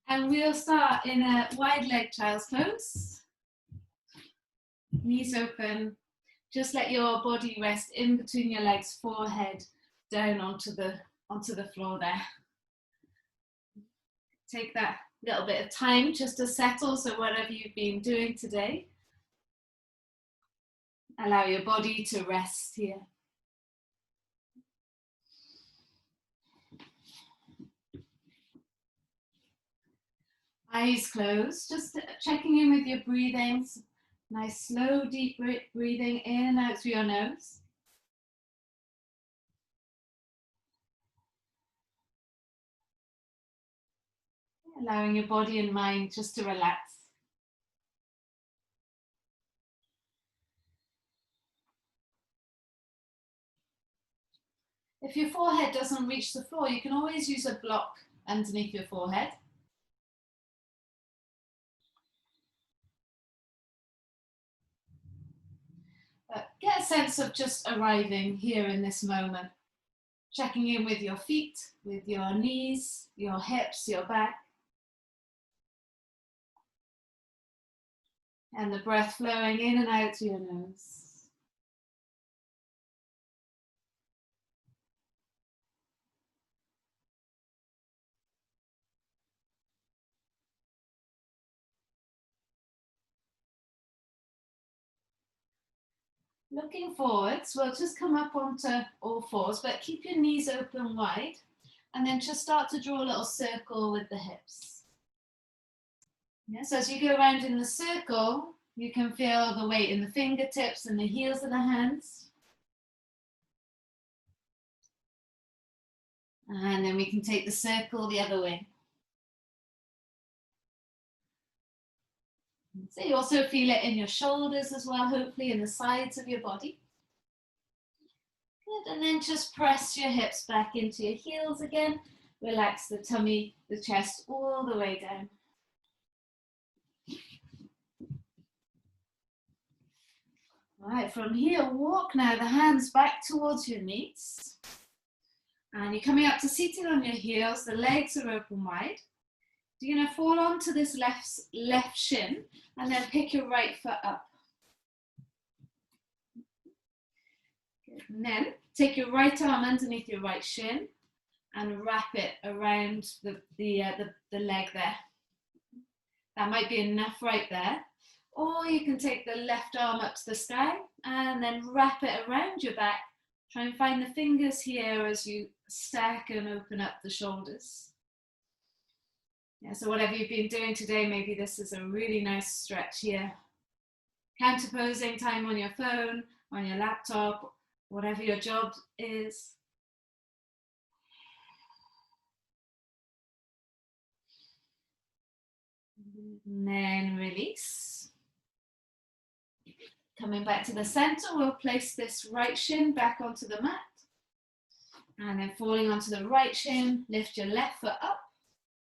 And we'll start in a wide leg child's pose. Knees open. Just let your body rest in between your legs, forehead down onto the floor there. Take that little bit of time just to settle, so whatever you've been doing today, allow your body to rest here. Eyes closed, just checking in with your breathings. Nice slow deep breathing in and out through your nose. Allowing your body and mind just to relax. If your forehead doesn't reach the floor, you can always use a block underneath your forehead. But get a sense of just arriving here in this moment. Checking in with your feet, with your knees, your hips, your back. And the breath flowing in and out through your nose. Looking forwards, we'll just come up onto all fours, but keep your knees open wide, and then just start to draw a little circle with the hips. Yes, as you go around in the circle, you can feel the weight in the fingertips and the heels of the hands. And then we can take the circle the other way. So you also feel it in your shoulders as well, hopefully in the sides of your body. Good, and then just press your hips back into your heels again. Relax the tummy, the chest all the way down. All right, from here, walk now the hands back towards your knees. And you're coming up to seated on your heels, the legs are open wide. You're going to fall onto this left shin and then pick your right foot up. Good. And then take your right arm underneath your right shin and wrap it around the leg there. That might be enough right there. Or you can take the left arm up to the sky and then wrap it around your back. Try and find the fingers here as you stack and open up the shoulders. Yeah, so whatever you've been doing today, maybe this is a really nice stretch here. Counterposing time on your phone, on your laptop, whatever your job is. And then release. Coming back to the center, we'll place this right shin back onto the mat. And then falling onto the right shin, lift your left foot up.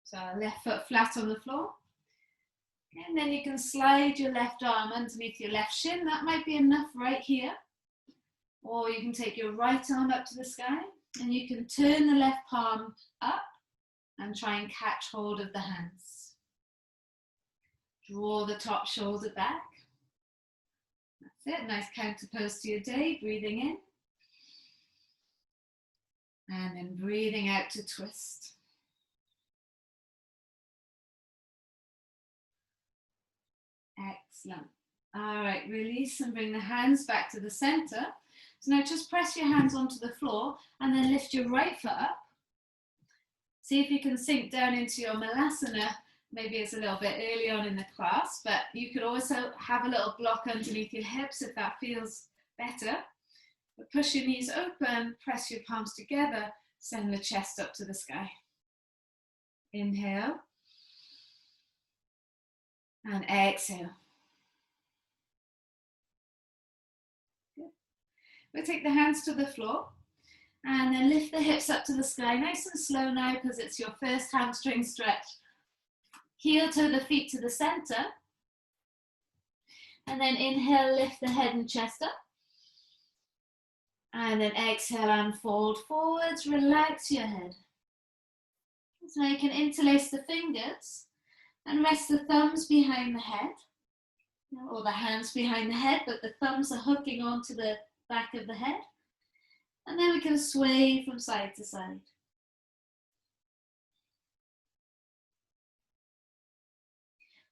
So left foot flat on the floor. And then you can slide your left arm underneath your left shin. That might be enough right here. Or you can take your right arm up to the sky and you can turn the left palm up and try and catch hold of the hands. Draw the top shoulder back. That's it, nice counter pose to your day, breathing in. And then breathing out to twist. Excellent. All right, release and bring the hands back to the center. So now just press your hands onto the floor and then lift your right foot up. See if you can sink down into your Malasana. Maybe it's a little bit early on in the class, but you could also have a little block underneath your hips if that feels better. But push your knees open, press your palms together, send the chest up to the sky. Inhale. And exhale. Good. We'll take the hands to the floor and then lift the hips up to the sky, nice and slow now because it's your first hamstring stretch. Heel toe the feet to the center. And then inhale, lift the head and chest up. And then exhale and fold forwards, relax your head. So now you can interlace the fingers and rest the thumbs behind the head, or the hands behind the head, but the thumbs are hooking onto the back of the head. And then we can sway from side to side.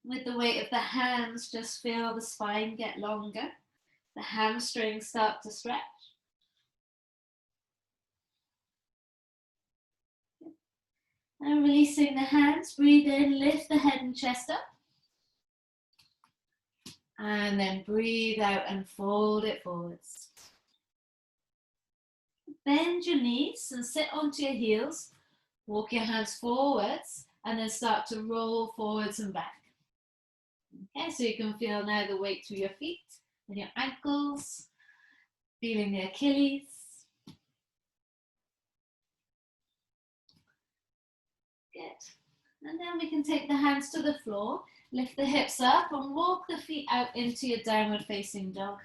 With the weight of the hands, just feel the spine get longer. The hamstrings start to stretch. And releasing the hands, breathe in, lift the head and chest up. And then breathe out and fold it forwards. Bend your knees and sit onto your heels. Walk your hands forwards and then start to roll forwards and back. Okay, so you can feel now the weight through your feet and your ankles, feeling the Achilles. Good. And then we can take the hands to the floor, lift the hips up and walk the feet out into your downward facing dog.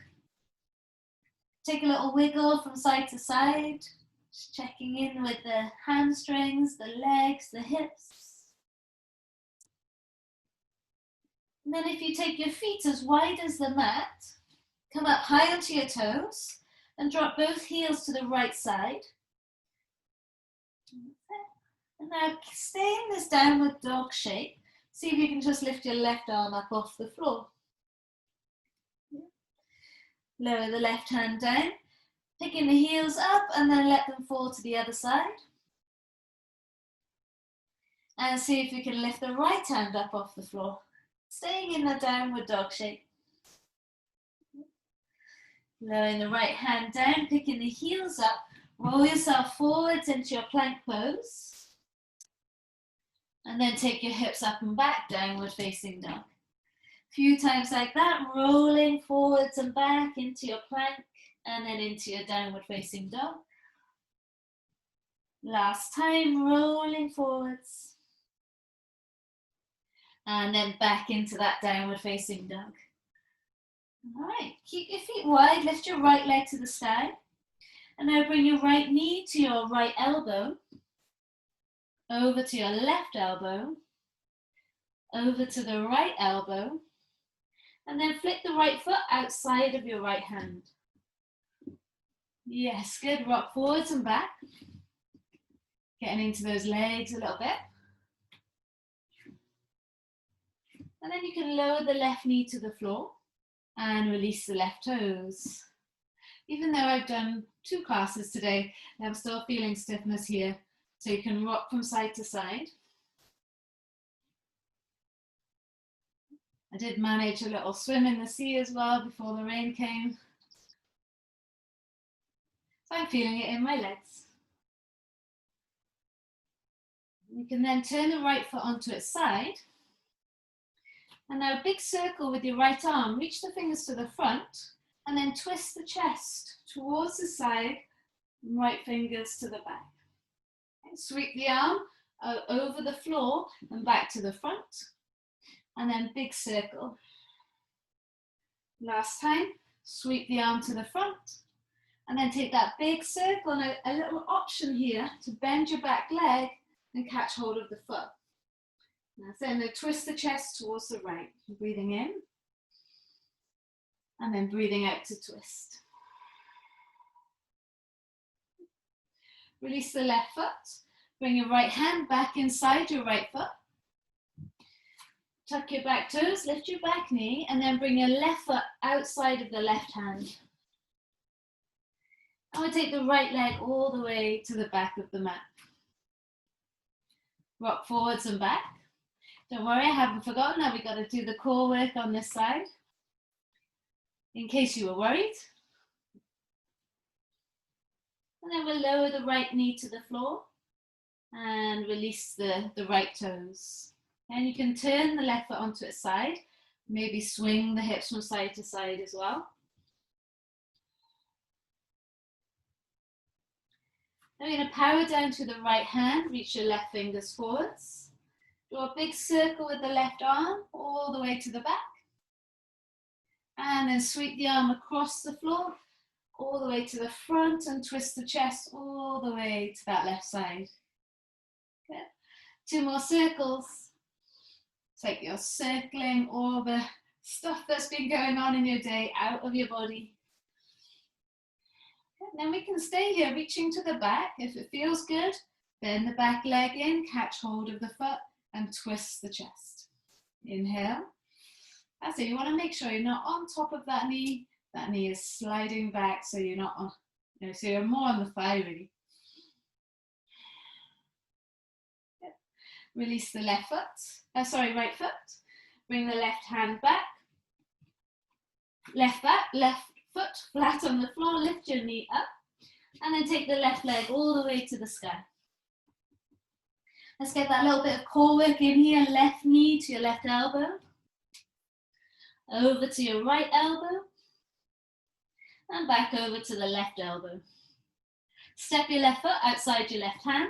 Take a little wiggle from side to side, just checking in with the hamstrings, the legs, the hips. And then if you take your feet as wide as the mat, come up high onto your toes and drop both heels to the right side. And now stay in this downward dog shape. See if you can just lift your left arm up off the floor. Lower the left hand down, picking the heels up and then let them fall to the other side. And see if you can lift the right hand up off the floor, staying in the downward dog shape. Lowering the right hand down, picking the heels up, roll yourself forwards into your plank pose. And then take your hips up and back, downward facing dog. A few times like that, rolling forwards and back into your plank and then into your downward facing dog. Last time, rolling forwards and then back into that downward facing dog. All right, keep your feet wide, lift your right leg to the sky. And now bring your right knee to your right elbow, over to your left elbow, over to the right elbow, and then flick the right foot outside of your right hand. Yes, good. Rock forwards and back. Getting into those legs a little bit. And then you can lower the left knee to the floor and release the left toes. Even though I've done 2 classes today, I'm still feeling stiffness here. So you can rock from side to side. I did manage a little swim in the sea as well before the rain came. So I'm feeling it in my legs. You can then turn the right foot onto its side. And now a big circle with your right arm. Reach the fingers to the front and then twist the chest towards the side, right fingers to the back. And sweep the arm over the floor and back to the front. And then big circle. Last time, sweep the arm to the front. And then take that big circle and a little option here to bend your back leg and catch hold of the foot. Now then twist the chest towards the right. Breathing in. And then breathing out to twist. Release the left foot. Bring your right hand back inside your right foot. Tuck your back toes, lift your back knee, and then bring your left foot outside of the left hand. And we'll take the right leg all the way to the back of the mat. Rock forwards and back. Don't worry, I haven't forgotten that we've got to do the core work on this side, in case you were worried. And then we'll lower the right knee to the floor and release the right toes. And you can turn the left foot onto its side, maybe swing the hips from side to side as well. Now we're going to power down to the right hand, reach your left fingers forwards. Draw a big circle with the left arm all the way to the back. And then sweep the arm across the floor, all the way to the front and twist the chest all the way to that left side. Good. 2 more circles. It's like you're circling all the stuff that's been going on in your day out of your body. And then we can stay here, reaching to the back. If it feels good, bend the back leg in, catch hold of the foot, and twist the chest. Inhale. That's it. You want to make sure you're not on top of that knee. That knee is sliding back, so you're not on, so you're more on the thigh, really. Good. Release the right foot. Bring the left hand back. Left foot flat on the floor. Lift your knee up, and then take the left leg all the way to the sky. Let's get that little bit of core work in here. Left knee to your left elbow. Over to your right elbow. And back over to the left elbow. Step your left foot outside your left hand.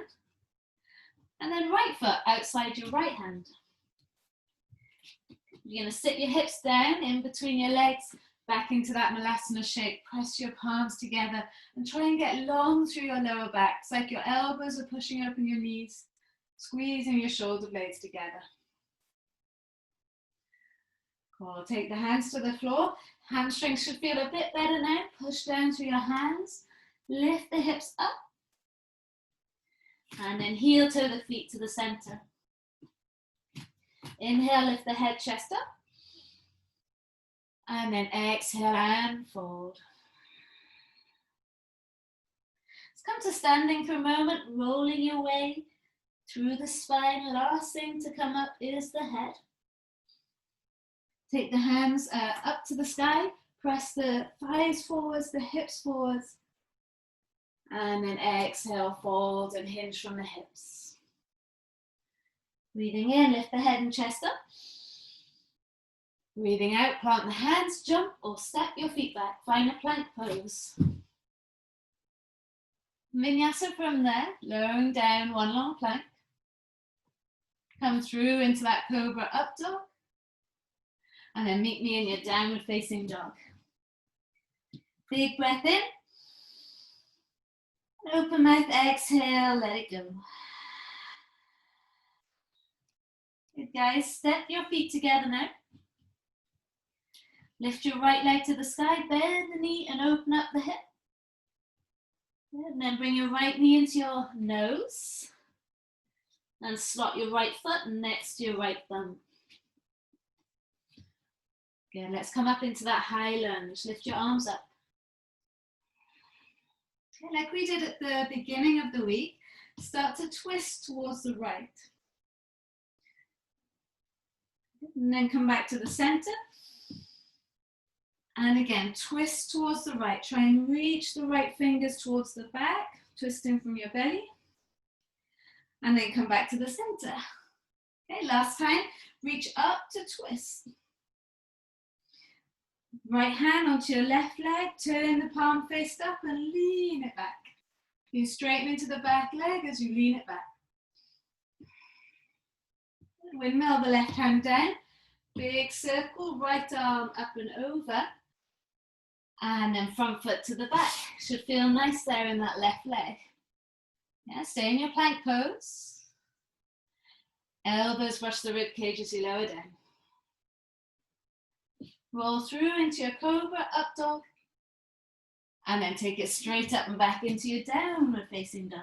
And then right foot outside your right hand. You're going to sit your hips down in between your legs, back into that Malasana shape. Press your palms together and try and get long through your lower back. It's like your elbows are pushing open your knees. Squeezing your shoulder blades together. Cool. Take the hands to the floor. Hamstrings should feel a bit better now. Push down through your hands. Lift the hips up. And then heel toe the feet to the center. Inhale, lift the head, chest up. And then exhale and fold. Let's come to standing for a moment, rolling your way through the spine. Last thing to come up is the head. Take the hands up to the sky. Press the thighs forwards, the hips forwards. And then exhale, fold and hinge from the hips. Breathing in, lift the head and chest up. Breathing out, plant the hands, jump or step your feet back. Find a plank pose. Vinyasa from there, lowering down, one long plank. Come through into that cobra up dog. And then meet me in your downward facing dog. Big breath in. Open mouth, exhale, let it go. Good guys, step your feet together now. Lift your right leg to the sky, bend the knee and open up the hip. Good. And then bring your right knee into your nose. And slot your right foot next to your right thumb. Good, let's come up into that high lunge. Lift your arms up. Okay, like we did at the beginning of the week, start to twist towards the right. And then come back to the center. And again, twist towards the right. Try and reach the right fingers towards the back, twisting from your belly. And then come back to the center. Okay, last time, reach up to twist. Right hand onto your left leg, turn the palm face up and lean it back. You straighten into the back leg as you lean it back. Windmill the left hand down, big circle, right arm up and over. And then front foot to the back. Should feel nice there in that left leg. Yeah, stay in your plank pose. Elbows brush the rib cage as you lower down. Roll through into your cobra, up dog. And then take it straight up and back into your downward facing dog.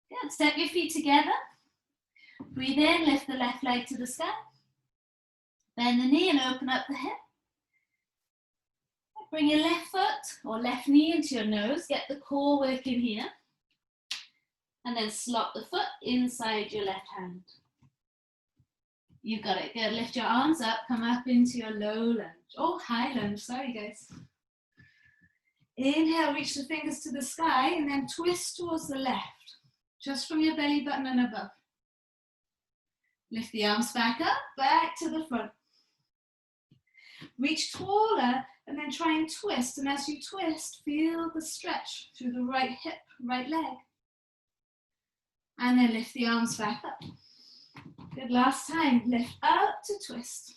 Good, step your feet together. Breathe in, lift the left leg to the sky. Bend the knee and open up the hip. Bring your left foot or left knee into your nose. Get the core working here. And then slot the foot inside your left hand. You got it. Good. Lift your arms up. Come up into your low lunge. Oh, high lunge. Sorry, guys. Inhale, reach the fingers to the sky and then twist towards the left. Just from your belly button and above. Lift the arms back up, back to the front. Reach taller and then try and twist. And as you twist, feel the stretch through the right hip, right leg. And then lift the arms back up. Good, last time. Lift up to twist.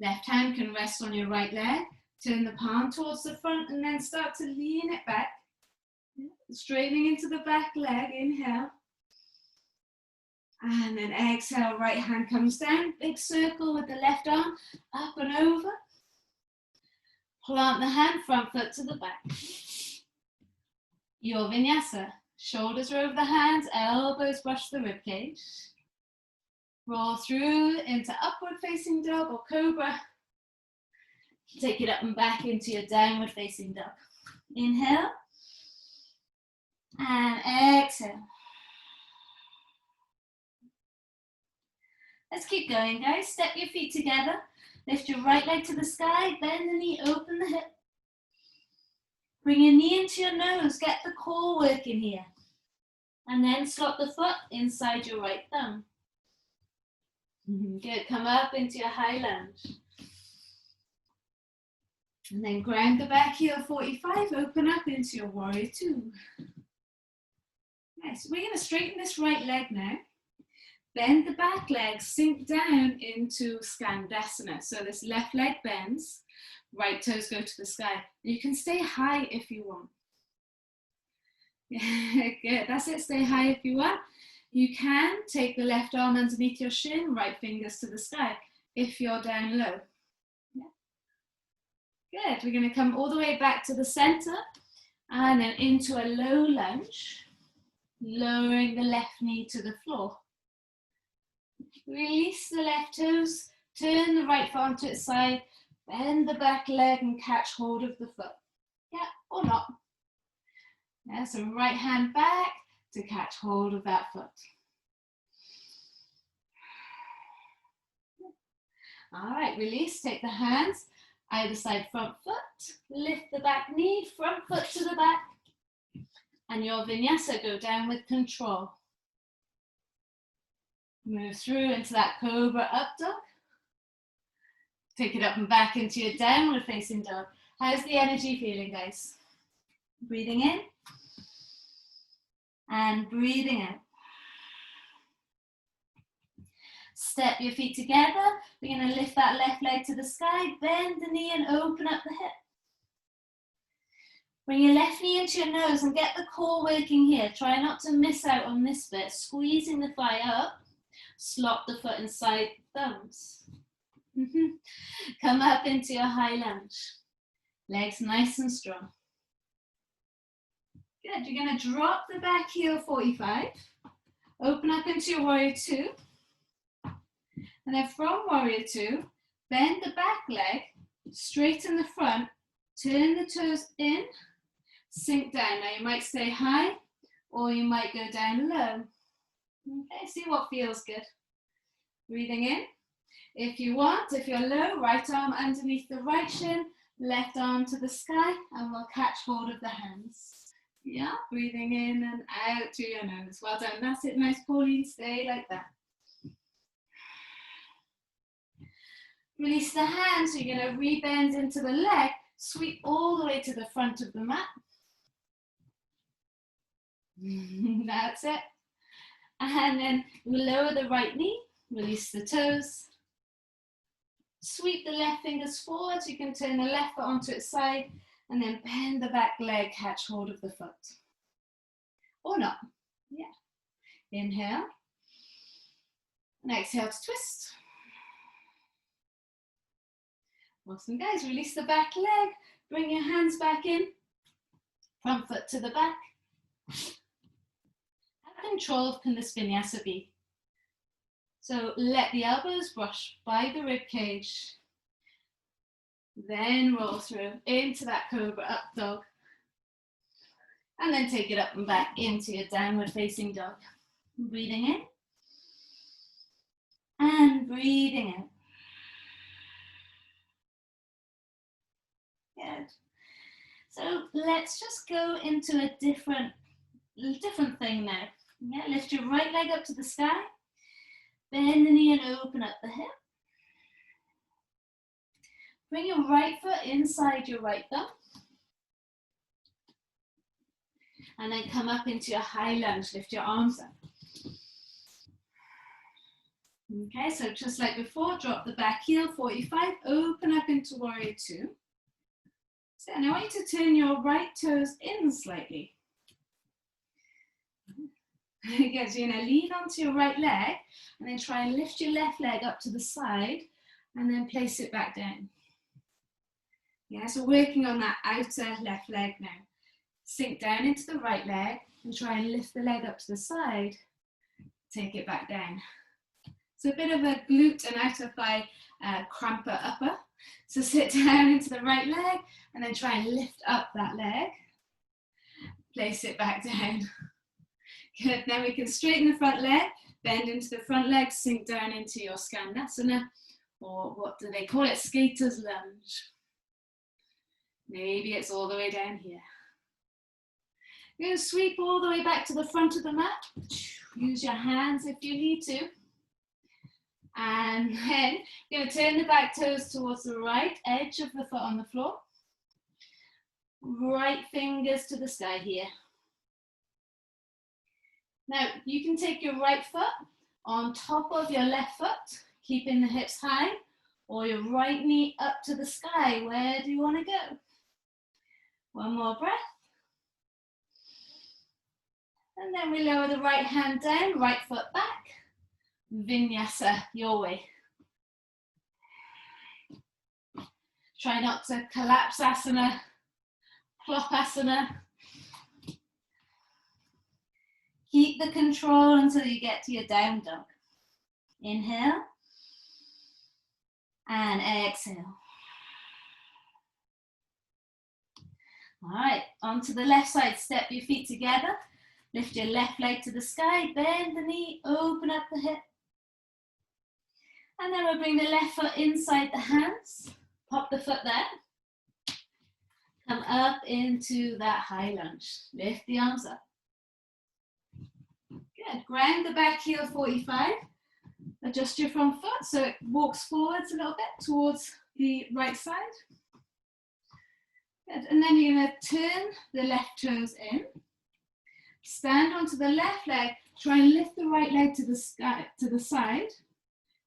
Left hand can rest on your right leg. Turn the palm towards the front and then start to lean it back. Straightening into the back leg, inhale. And then exhale, right hand comes down, big circle with the left arm, up and over. Plant the hand, front foot to the back. Your vinyasa. Shoulders are over the hands, elbows brush the ribcage. Roll through into upward facing dog or cobra. Take it up and back into your downward facing dog. Inhale. And exhale. Let's keep going, guys. Step your feet together. Lift your right leg to the sky. Bend the knee, open the hip. Bring your knee into your nose. Get the core working here. And then slot the foot inside your right thumb. Good. Come up into your high lunge. And then ground the back heel 45. Open up into your warrior two. Nice. We're going to straighten this right leg now. Bend the back leg, sink down into Skandasana. So this left leg bends, right toes go to the sky. You can stay high if you want. Yeah, good. That's it. Stay high if you want. You can take the left arm underneath your shin, right fingers to the sky if you're down low. Yeah. Good. We're going to come all the way back to the center and then into a low lunge, lowering the left knee to the floor. Release the left toes, turn the right foot onto its side, bend the back leg and catch hold of the foot. Yeah, or not. Yeah, so right hand back to catch hold of that foot. All right, release, take the hands, either side front foot, lift the back knee, front foot to the back, and your vinyasa, go down with control. Move through into that cobra up dog. Take it up and back into your downward facing dog. How's the energy feeling, guys? Breathing in and breathing out. Step your feet together. We're going to lift that left leg to the sky, bend the knee and open up the hip. Bring your left knee into your nose and get the core working here. Try not to miss out on this bit. Squeezing the thigh up. Slot the foot inside the thumbs. Come up into your high lunge. Legs nice and strong. Good. You're going to drop the back heel 45. Open up into your warrior two. And then from warrior two, bend the back leg, straighten the front, turn the toes in, sink down. Now you might stay high or you might go down low. Okay, see what feels good. Breathing in. If you want, if you're low, right arm underneath the right shin, left arm to the sky, and we'll catch hold of the hands. Yeah, breathing in and out to your nose. Well done. That's it. Nice, Pauline. Stay like that. Release the hands. So you're going to rebend into the leg, sweep all the way to the front of the mat. That's it. And then we'll lower the right knee, release the toes. Sweep the left fingers forward. You can turn the left foot onto its side and then bend the back leg, catch hold of the foot. Or not. Yeah. Inhale. And exhale to twist. Awesome, guys. Release the back leg. Bring your hands back in. Front foot to the back. How controlled can this vinyasa be? So let the elbows brush by the rib cage. Then roll through into that cobra up dog. And then take it up and back into your downward facing dog. Breathing in. And breathing out. Good. So let's just go into a different thing now. Yeah, lift your right leg up to the sky. Bend the knee and open up the hip. Bring your right foot inside your right thumb. And then come up into your high lunge. Lift your arms up. Okay, so just like before, drop the back heel, 45, open up into warrior two. So, and I want you to turn your right toes in slightly. Again, so you're going to lean onto your right leg and then try and lift your left leg up to the side and then place it back down. Yeah, so working on that outer left leg now. Sink down into the right leg and try and lift the leg up to the side. Take it back down. So a bit of a glute and outer thigh cramper upper. So sit down into the right leg and then try and lift up that leg. Place it back down. Good. Then we can straighten the front leg, bend into the front leg, sink down into your Skandasana, or what do they call it? Skater's lunge. Maybe it's all the way down here. You're going to sweep all the way back to the front of the mat. Use your hands if you need to. And then you're going to turn the back toes towards the right edge of the foot on the floor. Right fingers to the sky here. Now, you can take your right foot on top of your left foot, keeping the hips high, or your right knee up to the sky. Where do you want to go? One more breath. And then we lower the right hand down, right foot back. Vinyasa, your way. Try not to collapse asana, flop asana. Keep the control until you get to your down dog. Inhale and exhale. All right, onto the left side. Step your feet together. Lift your left leg to the sky. Bend the knee, open up the hip. And then we'll bring the left foot inside the hands. Pop the foot there. Come up into that high lunge. Lift the arms up. Good. Ground the back heel 45. Adjust your front foot so it walks forwards a little bit towards the right side. Good. And then you're going to turn the left toes in. Stand onto the left leg. Try and lift the right leg to the side.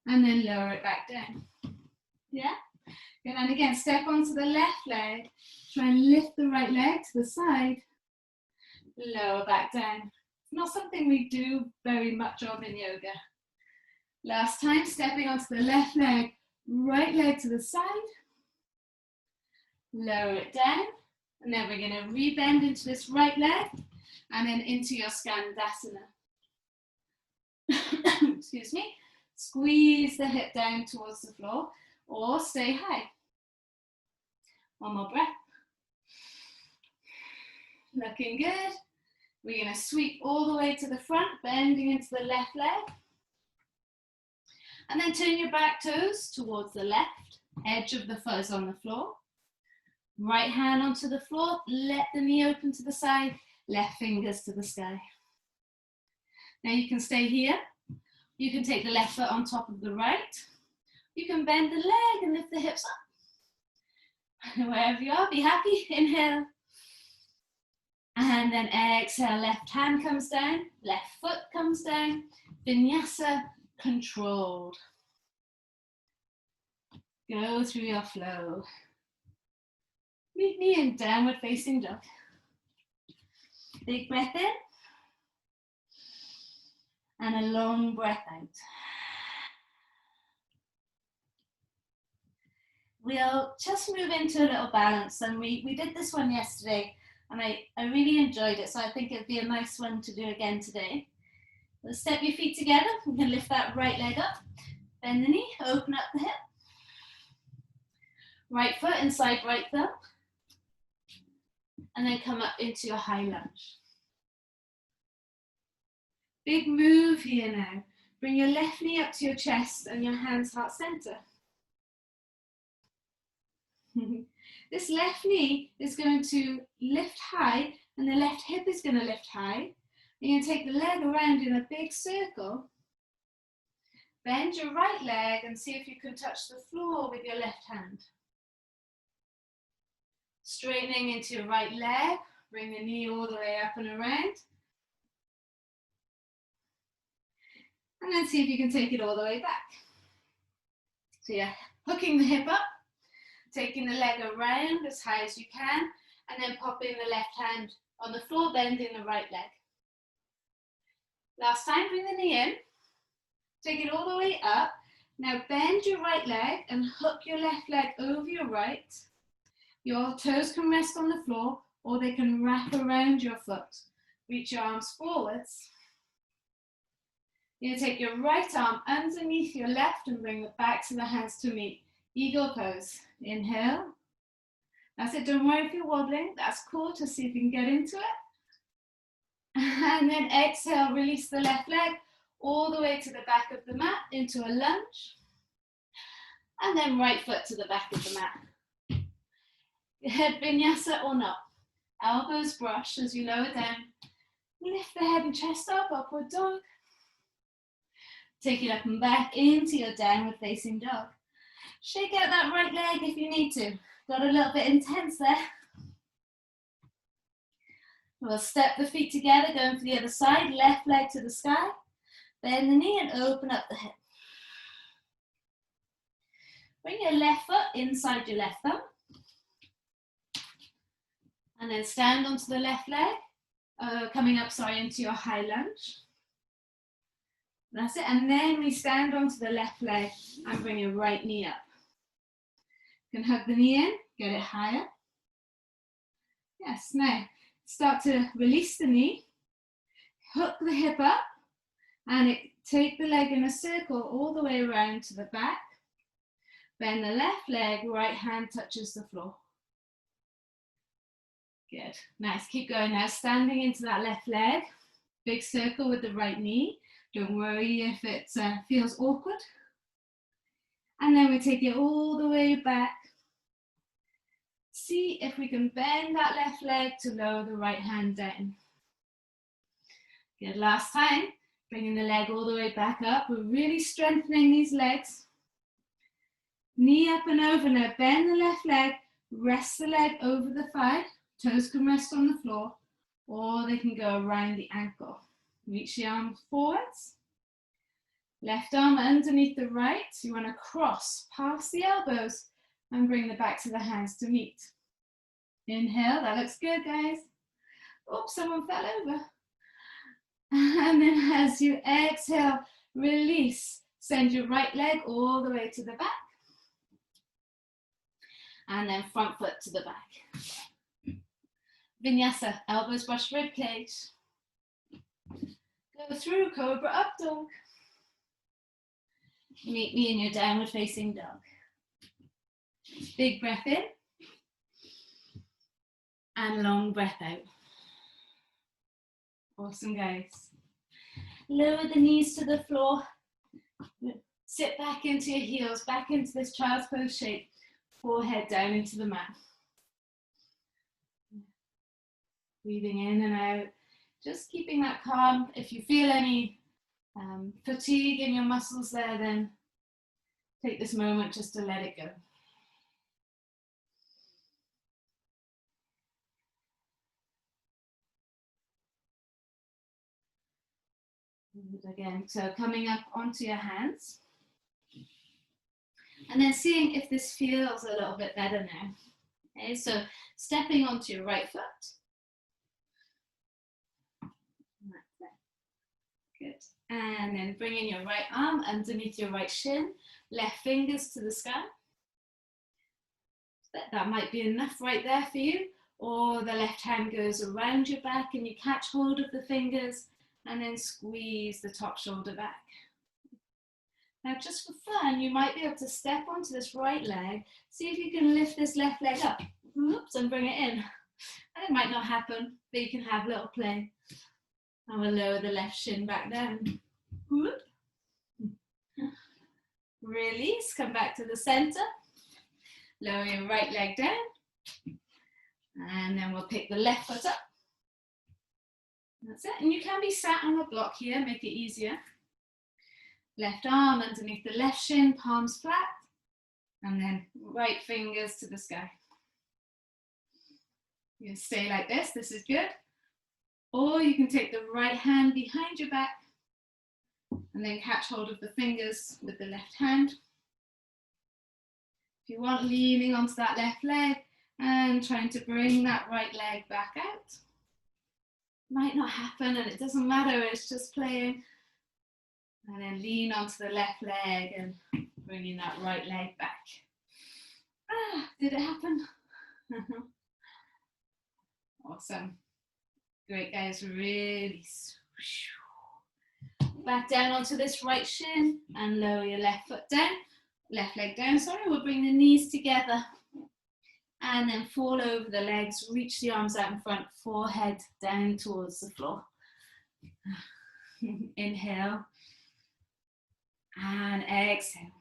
And then lower it back down. Yeah? Good. And again, step onto the left leg. Try and lift the right leg to the side. Lower back down. Not something we do very much of in yoga. Last time, stepping onto the left leg, right leg to the side. Lower it down. And then we're going to rebend into this right leg and then into your Skandasana. Excuse me. Squeeze the hip down towards the floor or stay high. One more breath. Looking good. We're going to sweep all the way to the front, bending into the left leg. And then turn your back toes towards the left. Edge of the foot is on the floor. Right hand onto the floor. Let the knee open to the side. Left fingers to the sky. Now you can stay here. You can take the left foot on top of the right. You can bend the leg and lift the hips up. Wherever you are, be happy. Inhale. And then exhale, left hand comes down, left foot comes down. Vinyasa, controlled. Go through your flow. Meet me in downward facing dog. Big breath in. And a long breath out. We'll just move into a little balance, and we did this one yesterday and I really enjoyed it, so I think it'd be a nice one to do again today. Let's step your feet together. We can lift that right leg up, bend the knee, open up the hip. Right foot inside right thumb, and then come up into your high lunge. Big move here now. Bring your left knee up to your chest and your hands heart center. This left knee is going to lift high and the left hip is going to lift high. You're going to take the leg around in a big circle. Bend your right leg and see if you can touch the floor with your left hand. Straightening into your right leg. Bring the knee all the way up and around. And then see if you can take it all the way back. So you're hooking the hip up. Taking the leg around as high as you can, and then popping the left hand on the floor, bending the right leg. Last time, bring the knee in. Take it all the way up. Now bend your right leg and hook your left leg over your right. Your toes can rest on the floor or they can wrap around your foot. Reach your arms forwards. You're going to take your right arm underneath your left and bring it back to the hands to meet. Eagle pose. Inhale. That's it. Don't worry if you're wobbling. That's cool. Just see if you can get into it. And then exhale, release the left leg all the way to the back of the mat into a lunge. And then right foot to the back of the mat. Head vinyasa or not. Elbows brush as you lower down. Lift the head and chest up, upward dog. Take it up and back into your downward facing dog. Shake out that right leg if you need to. Got a little bit intense there. We'll step the feet together, going for the other side. Left leg to the sky. Bend the knee and open up the hip. Bring your left foot inside your left thumb. And then stand onto the left leg. Coming up, into your high lunge. That's it. And then we stand onto the left leg and bring your right knee up. You can hug the knee in, get it higher. Yes, now start to release the knee. Hook the hip up and take the leg in a circle all the way around to the back. Bend the left leg, right hand touches the floor. Good, nice, keep going now. Standing into that left leg, big circle with the right knee. Don't worry if it feels awkward. And then we take it all the way back. See if we can bend that left leg to lower the right hand down. Good, last time, bringing the leg all the way back up. We're really strengthening these legs. Knee up and over now, bend the left leg, rest the leg over the thigh. Toes can rest on the floor, or they can go around the ankle. Reach the arms forwards. Left arm underneath the right. You want to cross past the elbows and bring the back to the hands to meet. Inhale, that looks good, guys. Oops, someone fell over. And then as you exhale, release. Send your right leg all the way to the back. And then front foot to the back. Vinyasa, elbows brush rib cage. Go through cobra up dog. Meet me in your downward facing dog. Big breath in. And long breath out. Awesome, guys. Lower the knees to the floor. Sit back into your heels, back into this child's pose shape. Forehead down into the mat. Breathing in and out, just keeping that calm. If you feel any fatigue in your muscles there, then take this moment just to let it go. Again, so coming up onto your hands. And then seeing if this feels a little bit better now. Okay, so stepping onto your right foot. Good. And then bringing your right arm underneath your right shin, left fingers to the sky. That might be enough right there for you. Or the left hand goes around your back and you catch hold of the fingers and then squeeze the top shoulder back. Now just for fun, you might be able to step onto this right leg, see if you can lift this left leg up, oops, and bring it in. And it might not happen, but you can have a little play. And we'll lower the left shin back down. Whoop. Release, come back to the center. Lower your right leg down. And then we'll pick the left foot up. That's it. And you can be sat on a block here, make it easier. Left arm underneath the left shin, palms flat. And then right fingers to the sky. You can stay like this, this is good. Or you can take the right hand behind your back and then catch hold of the fingers with the left hand. If you want, leaning onto that left leg and trying to bring that right leg back out. Might not happen and it doesn't matter, it's just playing. And then lean onto the left leg and bringing that right leg back. Ah, did it happen? Awesome. Great, guys. Really. Back down onto this right shin and lower your left foot down. Left leg down, sorry. We'll bring the knees together. And then fall over the legs, reach the arms out in front, forehead down towards the floor. Inhale and exhale.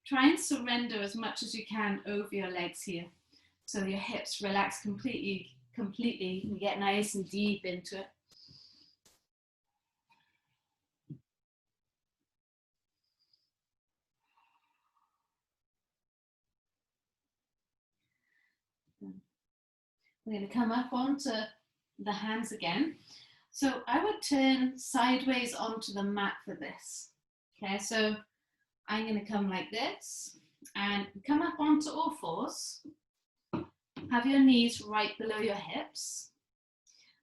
Try and surrender as much as you can over your legs here. So your hips relax completely. You get nice and deep into it. We're going to come up onto the hands again. So I would turn sideways onto the mat for this. Okay, so I'm going to come like this and come up onto all fours. Have your knees right below your hips.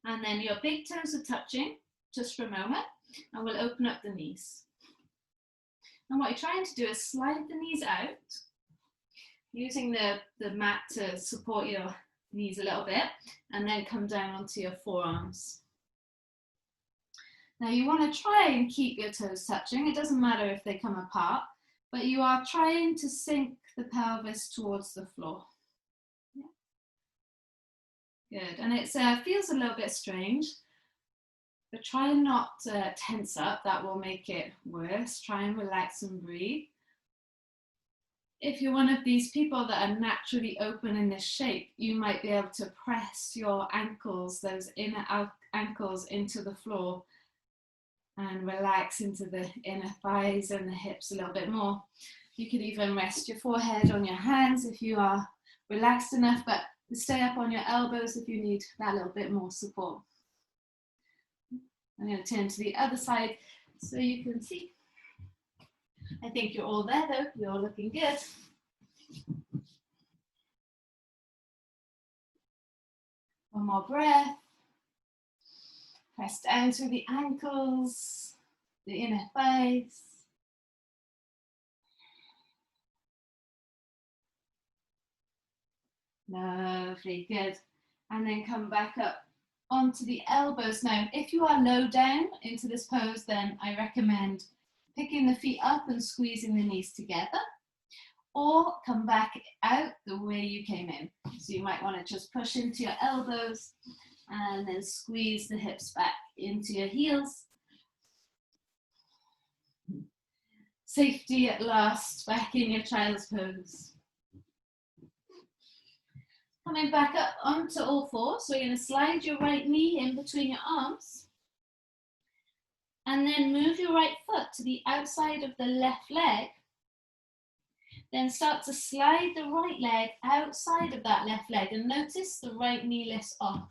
And then your big toes are touching just for a moment. And we'll open up the knees. And what you're trying to do is slide the knees out, using the mat to support your knees a little bit, and then come down onto your forearms. Now you want to try and keep your toes touching. It doesn't matter if they come apart, but you are trying to sink the pelvis towards the floor. Yeah. Good, and it feels a little bit strange, but try and not tense up. That will make it worse. Try and relax and breathe. If you're one of these people that are naturally open in this shape, you might be able to press your ankles, those inner ankles, into the floor and relax into the inner thighs and the hips a little bit more. You could even rest your forehead on your hands if you are relaxed enough, but stay up on your elbows if you need that little bit more support. I'm going to turn to the other side so you can see. I think you're all there though, you're all looking good. One more breath. Press down through the ankles, the inner thighs. Lovely, good. And then come back up onto the elbows. Now, if you are low down into this pose, then I recommend picking the feet up and squeezing the knees together, or come back out the way you came in. So you might want to just push into your elbows and then squeeze the hips back into your heels. Safety at last, back in your child's pose. Coming back up onto all fours, so you're going to slide your right knee in between your arms. And then move your right foot to the outside of the left leg. Then start to slide the right leg outside of that left leg and notice the right knee lifts off.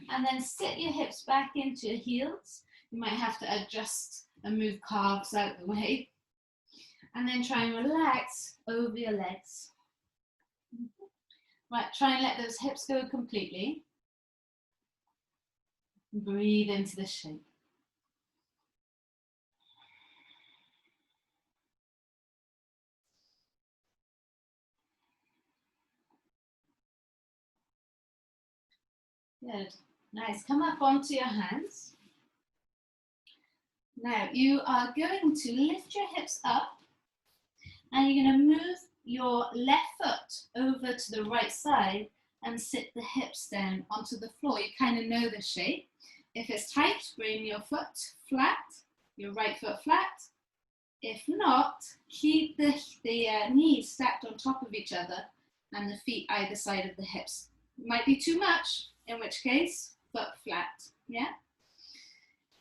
And then sit your hips back into your heels. You might have to adjust and move calves out of the way. And then try and relax over your legs. Right, try and let those hips go completely. Breathe into the shape. Good. Nice. Come up onto your hands. Now you are going to lift your hips up and you're going to move your left foot over to the right side and sit the hips down onto the floor. You kind of know the shape. If it's tight, bring your foot flat, your right foot flat. If not, keep the knees stacked on top of each other and the feet either side of the hips. It might be too much, in which case, foot flat, yeah?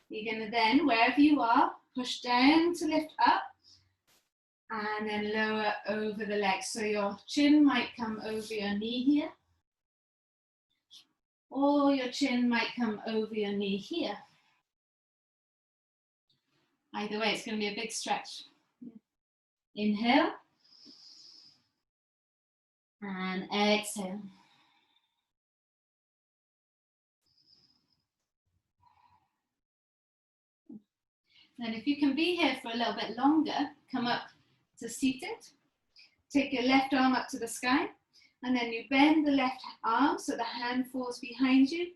You're gonna then, wherever you are, push down to lift up and then lower over the legs. So your chin might come over your knee here, or your chin might come over your knee here. Either way, it's gonna be a big stretch. Inhale. And exhale. And if you can be here for a little bit longer, come up to seated. Take your left arm up to the sky, and then you bend the left arm so the hand falls behind you.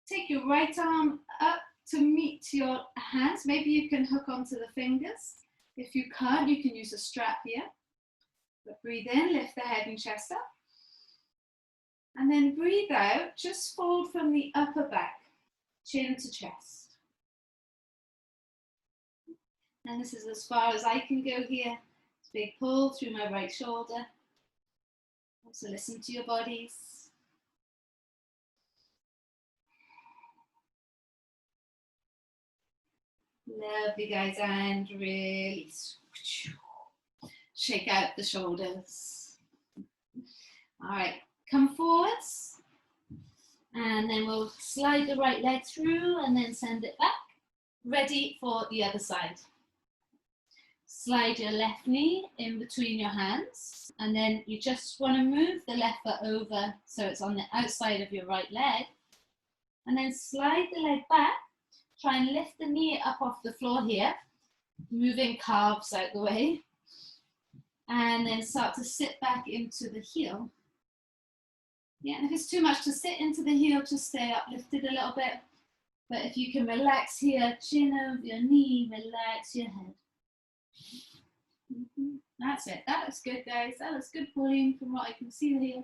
Take your right arm up to meet your hands. Maybe you can hook onto the fingers. If you can't, you can use a strap here. But breathe in, lift the head and chest up. And then breathe out, just fold from the upper back, chin to chest. And this is as far as I can go here. Big pull through my right shoulder. Also listen to your bodies. Lovely, guys, and release. Shake out the shoulders. All right, come forwards. And then we'll slide the right leg through and then send it back. Ready for the other side. Slide your left knee in between your hands, and then you just want to move the left foot over so it's on the outside of your right leg, and then slide the leg back. Try and lift the knee up off the floor here, moving calves out the way, and then start to sit back into the heel. Yeah, and if it's too much to sit into the heel, just stay uplifted a little bit. But if you can relax here, chin over your knee, relax your head. That's it. That looks good, guys. That looks good pulling from what I can see here.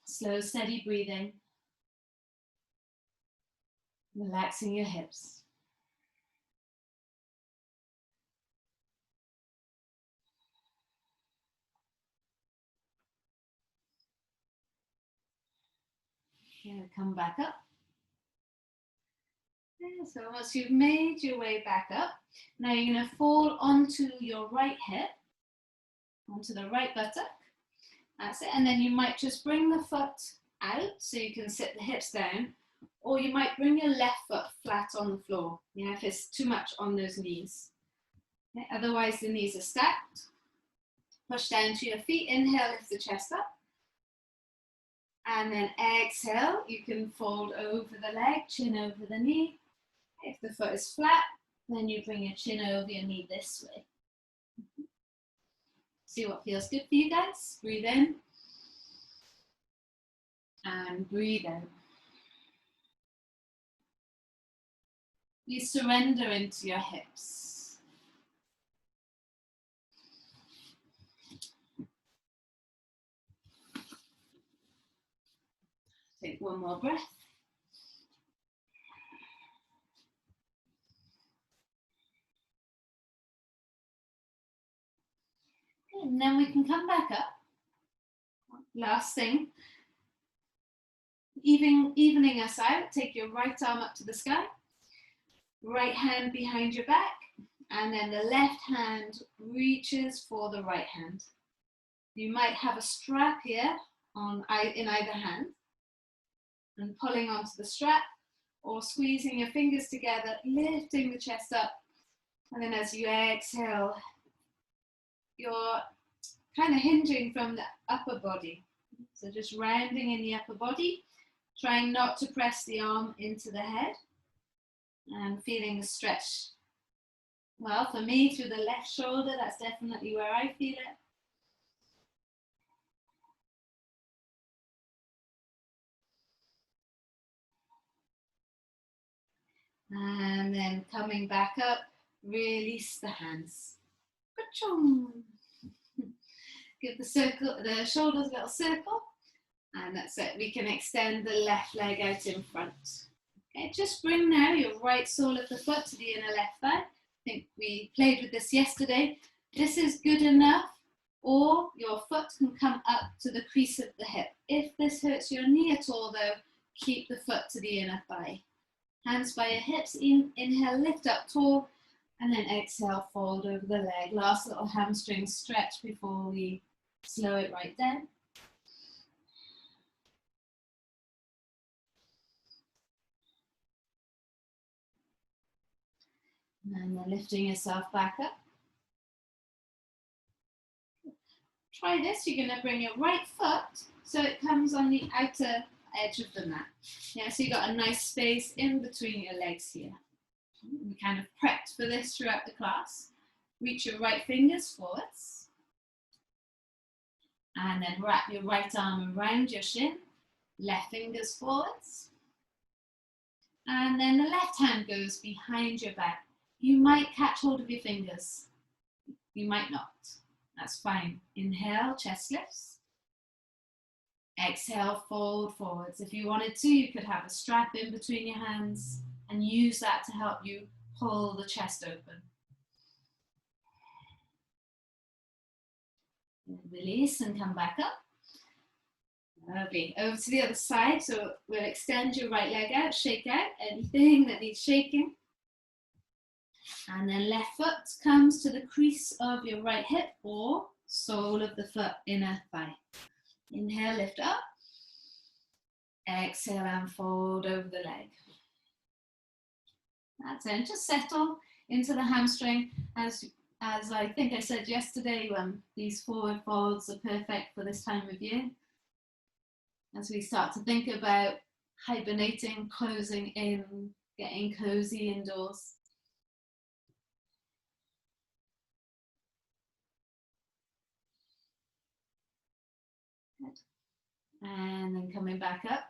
Slow, steady breathing. Relaxing your hips. Okay, come back up. Okay, so once you've made your way back up, now you're going to fall onto your right hip, onto the right buttock. That's it. And then you might just bring the foot out so you can sit the hips down, or you might bring your left foot flat on the floor, if it's too much on those knees. Okay, otherwise, the knees are stacked. Push down to your feet. Inhale, lift the chest up. And then exhale, you can fold over the leg, chin over the knee. If the foot is flat, then you bring your chin over your knee this way. See what feels good for you guys. Breathe in. And breathe out. You surrender into your hips. Take one more breath. And then we can come back up. Last thing. Evening us out. Take your right arm up to the sky. Right hand behind your back. And then the left hand reaches for the right hand. You might have a strap here in either hand. And pulling onto the strap, or squeezing your fingers together, lifting the chest up. And then as you exhale, you're kind of hinging from the upper body. So just rounding in the upper body, trying not to press the arm into the head, and feeling the stretch. Well, for me, through the left shoulder, that's definitely where I feel it. And then coming back up, release the hands. Give the shoulders a little circle. And that's it. We can extend the left leg out in front. Okay, just bring now your right sole of the foot to the inner left thigh. I think we played with this yesterday. This is good enough, or your foot can come up to the crease of the hip. If this hurts your knee at all though, keep the foot to the inner thigh. Hands by your hips, inhale, lift up tall, and then exhale, fold over the leg. Last little hamstring stretch before we slow it right down. And then lifting yourself back up. Try this, you're going to bring your right foot so it comes on the outer edge of the mat. Yeah, so you've got a nice space in between your legs here. We kind of prepped for this throughout the class. Reach your right fingers forwards. And then wrap your right arm around your shin. Left fingers forwards. And then the left hand goes behind your back. You might catch hold of your fingers. You might not. That's fine. Inhale, chest lifts. Exhale, fold forwards. If you wanted to, you could have a strap in between your hands and use that to help you pull the chest open. And release and come back up. Lovely. Over to the other side. So we'll extend your right leg out, shake out anything that needs shaking. And then left foot comes to the crease of your right hip or sole of the foot, inner thigh. Inhale, lift up. Exhale and fold over the leg. That's it. Just settle into the hamstring. As I think I said yesterday, these forward folds are perfect for this time of year. As we start to think about hibernating, closing in, getting cozy indoors. Good. And then coming back up.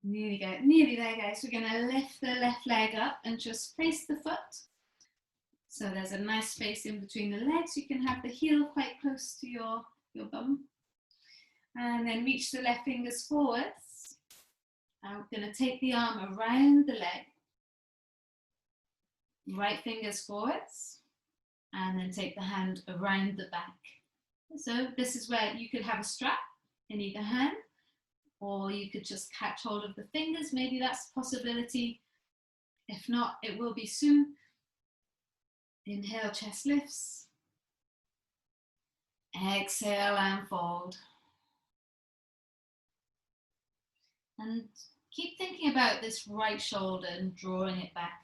Nearly there, guys. We're going to lift the left leg up and just place the foot. So there's a nice space in between the legs. You can have the heel quite close to your bum. And then reach the left fingers forwards. I'm going to take the arm around the leg. Right fingers forwards. And then take the hand around the back. So this is where you could have a strap in either hand. Or you could just catch hold of the fingers. Maybe that's a possibility. If not, it will be soon. Inhale, chest lifts. Exhale and fold. And keep thinking about this right shoulder and drawing it back.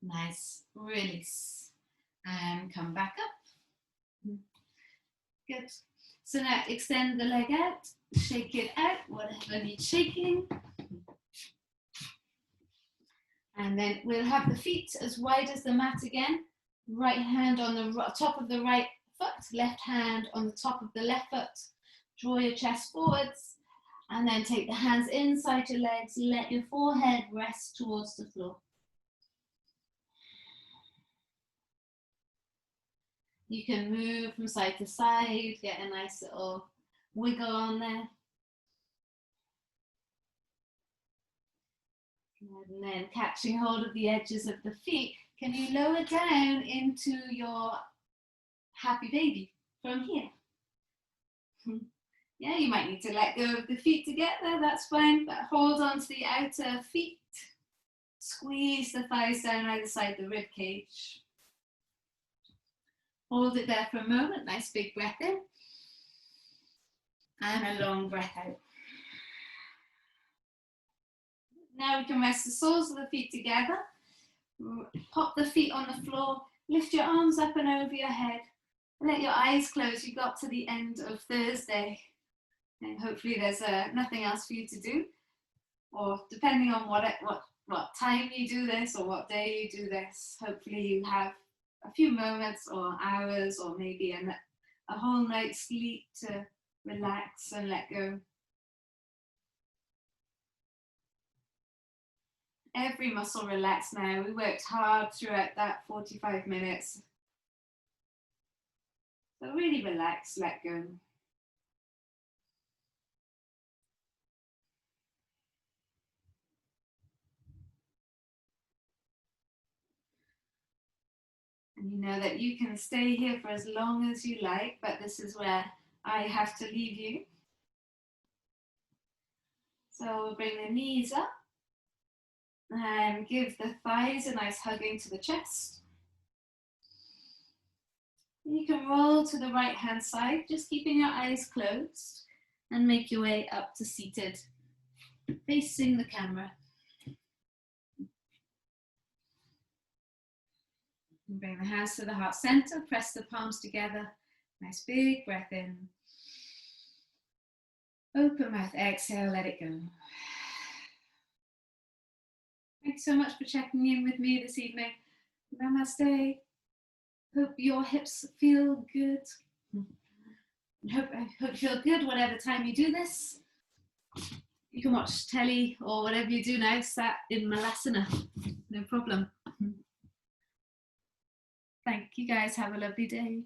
Nice. Release. And come back up. Good. So now extend the leg out. Shake it out, whatever needs shaking. And then we'll have the feet as wide as the mat again. Right hand on the top of the right foot, left hand on the top of the left foot. Draw your chest forwards and then take the hands inside your legs. Let your forehead rest towards the floor. You can move from side to side, get a nice little wiggle on there. And then catching hold of the edges of the feet, can you lower down into your happy baby from here? Yeah, you might need to let go of the feet to get there, that's fine, but hold on to the outer feet. Squeeze the thighs down either side the rib cage. Hold it there for a moment, nice big breath in. And a long breath out. Now we can rest the soles of the feet together. Pop the feet on the floor. Lift your arms up and over your head. Let your eyes close. You got to the end of Thursday. And hopefully there's nothing else for you to do. Or depending on what time you do this or what day you do this, hopefully you have a few moments or hours or maybe a whole night's sleep to relax and let go. Every muscle relaxed now. We worked hard throughout that 45 minutes. So really relax, let go. And you know that you can stay here for as long as you like, but this is where I have to leave you. So we'll bring the knees up and give the thighs a nice hug into the chest. You can roll to the right hand side, just keeping your eyes closed, and make your way up to seated, facing the camera. And bring the hands to the heart center, press the palms together. Nice big breath in. Open mouth, exhale, let it go. Thanks so much for checking in with me this evening. Namaste. Hope your hips feel good. I hope you feel good whatever time you do this. You can watch telly or whatever you do now, sat in Malasana, no problem. Thank you guys, have a lovely day.